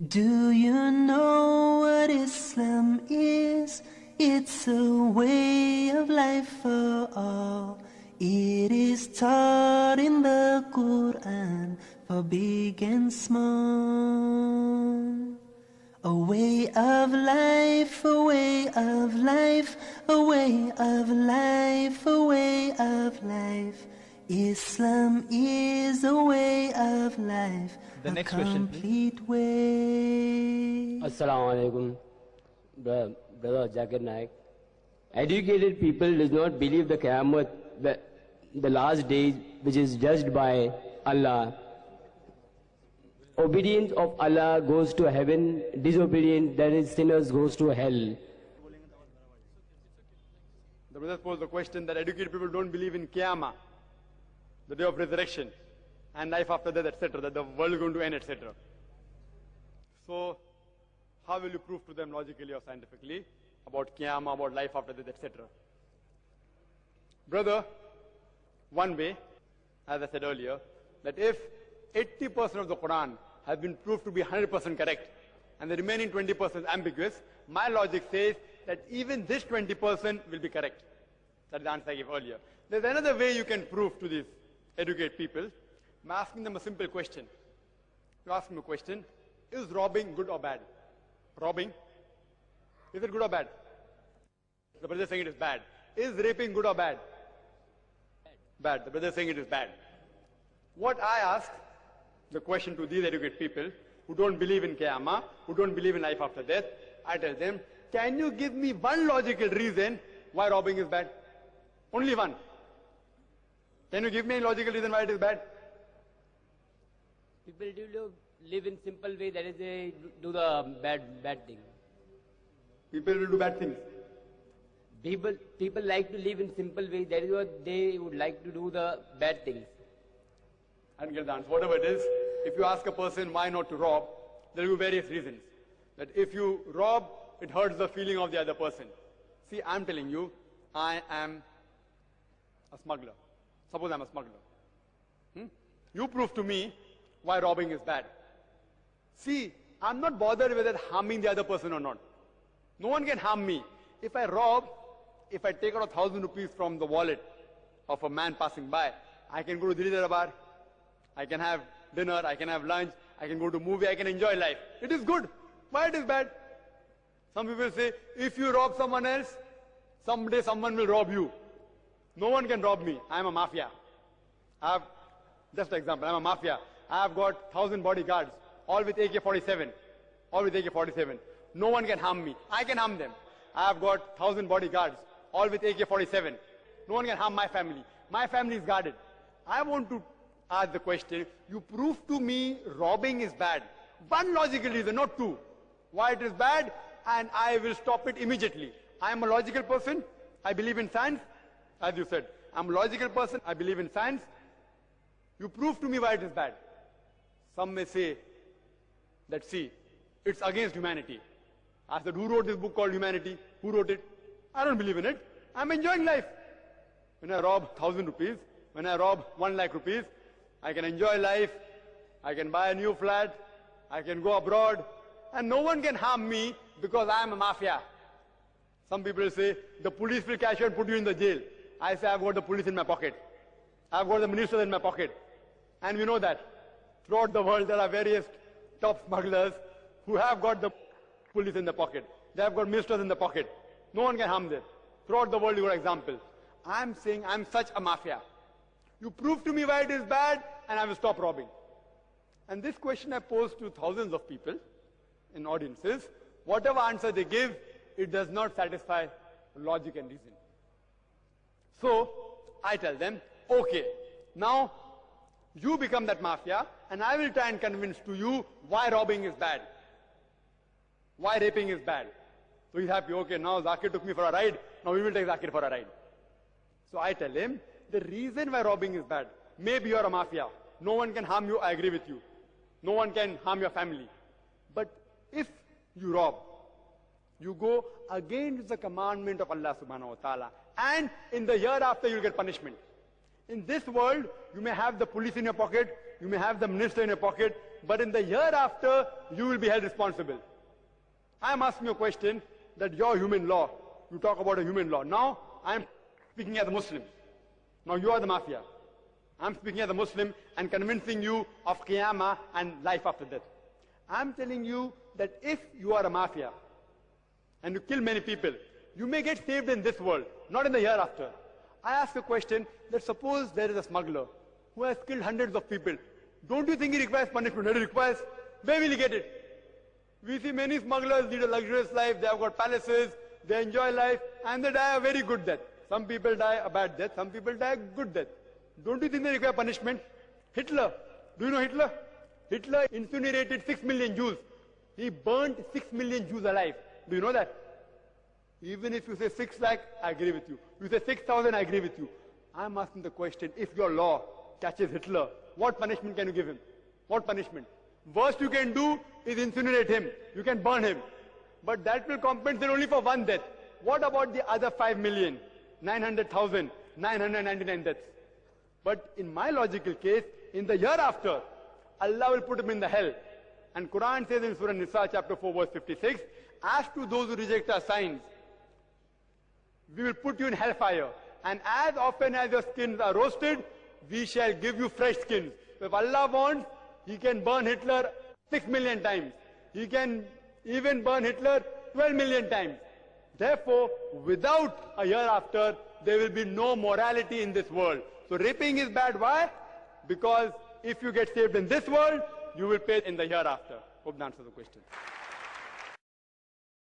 Do you know what Islam is? It's a way of life for all. It is taught in the Quran for big and small. A way of life, a way of life, a way of life, a way of life. Islam is a way of life. The next question, complete way. Assalamu alaikum, brother Zakir Naik. Educated people does not believe the Qiyamah, the last days, which is judged by Allah. Obedience of Allah goes to heaven, disobedience, that is sinners, goes to hell. The brother posed the question that educated people don't believe in Qiyamah, the day of resurrection, and life after death, etc., that the world is going to end, etc. So, how will you prove to them logically or scientifically about Qiyamah, about life after death, etc.? Brother, one way, as I said earlier, that if 80% of the Quran has been proved to be 100% correct, and the remaining 20% is ambiguous, my logic says that even this 20% will be correct. That's the answer I gave earlier. There's another way you can prove to these educated people. I'm asking them a simple question. You ask them a question, is robbing good or bad? Robbing, is it good or bad? The brother is saying it is bad. Is raping good or bad? Bad. The brother is saying it is bad. What I ask, the question to these educated people who don't believe in Qiyamah, who don't believe in life after death, I tell them, can you give me one logical reason why robbing is bad? Only one. Can you give me a logical reason why it is bad? People do live in simple way, that is they do the bad thing. People will do bad things. People like to live in simple way, that is what they would like to do the bad things. I don't get the answer. Whatever it is, if you ask a person why not to rob, there will be various reasons. That if you rob, it hurts the feeling of the other person. See, I'm telling you, I am a smuggler. Suppose I'm a smuggler. You prove to me why robbing is bad. See, I'm not bothered whether harming the other person or not. No one can harm me. If I rob, if I take out 1,000 rupees from the wallet of a man passing by, I can go to the Darabar, I can have dinner, I can have lunch, I can go to a movie, I can enjoy life. It is good. Why it is bad? Some people say, if you rob someone else, someday someone will rob you. No one can rob me. I am a mafia. Just an example, I am a mafia. I have got 1,000 bodyguards, all with AK-47. All with AK-47. No one can harm me. I can harm them. I have got 1,000 bodyguards, all with AK-47. No one can harm my family. My family is guarded. I want to ask the question, you prove to me robbing is bad. One logical reason, not two. Why it is bad, and I will stop it immediately. I am a logical person. I believe in science, as you said. I'm a logical person. I believe in science. You prove to me why it is bad. Some may say that, see, it's against humanity. I said, who wrote this book called Humanity? Who wrote it? I don't believe in it. I'm enjoying life. When I rob 1,000 rupees, when I rob 1 lakh rupees, I can enjoy life. I can buy a new flat. I can go abroad. And no one can harm me because I am a mafia. Some people say, the police will catch you and put you in the jail. I say, I've got the police in my pocket. I've got the ministers in my pocket. And we know that. Throughout the world, there are various top smugglers who have got the police in the pocket. They have got ministers in the pocket. No one can harm them. Throughout the world, you got examples. I'm saying I'm such a mafia. You prove to me why it is bad, and I will stop robbing. And this question I posed to thousands of people in audiences. Whatever answer they give, it does not satisfy logic and reason. So, I tell them, okay, now you become that mafia, and I will try and convince to you why robbing is bad. Why raping is bad. So he's happy, okay, now Zakir took me for a ride, now we will take Zakir for a ride. So I tell him, the reason why robbing is bad, maybe you're a mafia, no one can harm you, I agree with you. No one can harm your family. But if you rob, you go against the commandment of Allah subhanahu wa ta'ala, and in the hereafter you'll get punishment. In this world, you may have the police in your pocket, you may have the minister in your pocket, but in the hereafter, you will be held responsible. I am asking you a question that your human law, you talk about a human law. Now, I am speaking as a Muslim. Now, you are the mafia. I am speaking as a Muslim and convincing you of Qiyamah and life after death. I am telling you that if you are a mafia and you kill many people, you may get saved in this world, not in the hereafter. I ask a question that suppose there is a smuggler who has killed hundreds of people. Don't you think he requires punishment? He requires. Where will he get it? We see many smugglers lead a luxurious life. They have got palaces. They enjoy life. And they die a very good death. Some people die a bad death. Some people die a good death. Don't you think they require punishment? Hitler. Do you know Hitler? Hitler incinerated 6 million Jews. He burnt 6 million Jews alive. Do you know that? Even if you say 6 lakh, I agree with you. You say 6,000, I agree with you. I'm asking the question, if your law catches Hitler, what punishment can you give him? What punishment? Worst you can do is incinerate him. You can burn him. But that will compensate only for one death. What about the other 5,900,999 deaths? But in my logical case, in the hereafter, Allah will put him in the hell. And Quran says in Surah Nisa chapter 4 verse 56, as to those who reject our signs, we will put you in hellfire. And as often as your skins are roasted, we shall give you fresh skins. So if Allah wants, He can burn Hitler 6 million times. He can even burn Hitler 12 million times. Therefore, without a hereafter, there will be no morality in this world. So raping is bad. Why? Because if you get saved in this world, you will pay in the hereafter. Hope that answers the question.